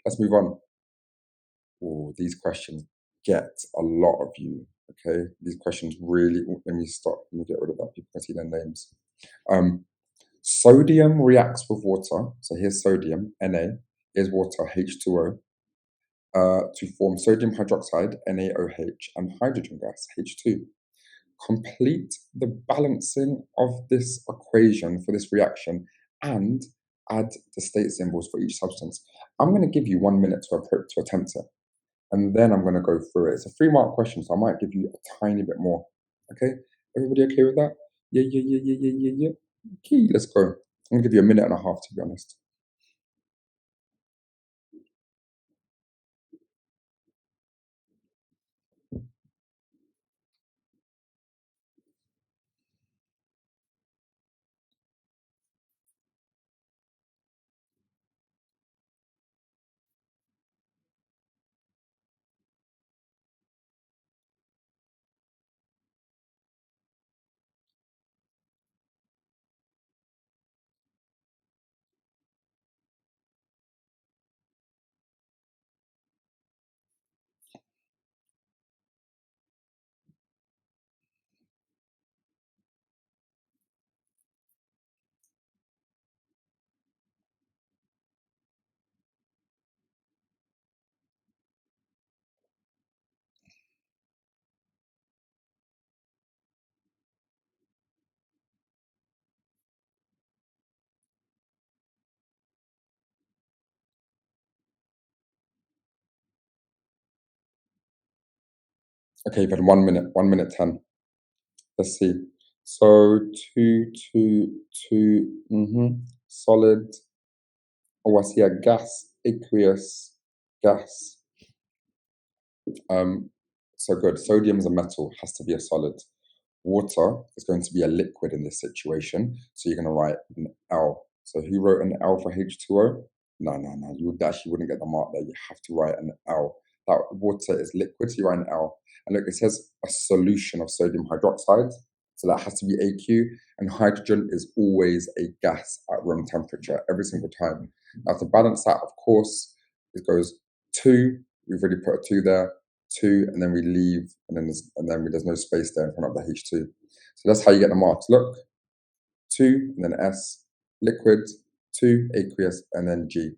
Let's move on. Oh, these questions get a lot of you. Okay, these questions really. Let me stop. Let me get rid of that. People can see their names. Um, Sodium reacts with water. So here's sodium, Na. Here's water, H2O, to form sodium hydroxide, NaOH, and hydrogen gas, H2. Complete the balancing of this equation for this reaction and add the state symbols for each substance. I'm going to give you 1 minute to attempt it, and then I'm going to go through it. It's a 3-mark question, so I might give you a tiny bit more. Okay? Everybody okay with that? Yeah, yeah, yeah, yeah, yeah, yeah, yeah. Okay, let's go. I'm going to give you a minute and a half, to be honest. Okay, you've had 1 minute 10. Let's see. So solid. Oh, I see a gas, aqueous gas. So good. Sodium is a metal, has to be a solid. Water is going to be a liquid in this situation. So you're going to write an L. So who wrote an L for H2O? No, no, no. You actually wouldn't get the mark there. You have to write an L. That water is liquid, so you write an L. And look, it says a solution of sodium hydroxide. So that has to be AQ. And hydrogen is always a gas at room temperature every single time. Now to balance that, of course, it goes 2. We've already put a 2 there. 2, and then we leave, and then there's no space there in front of the H2. So that's how you get the marks. Look, 2, and then S, liquid, 2, aqueous, and then G.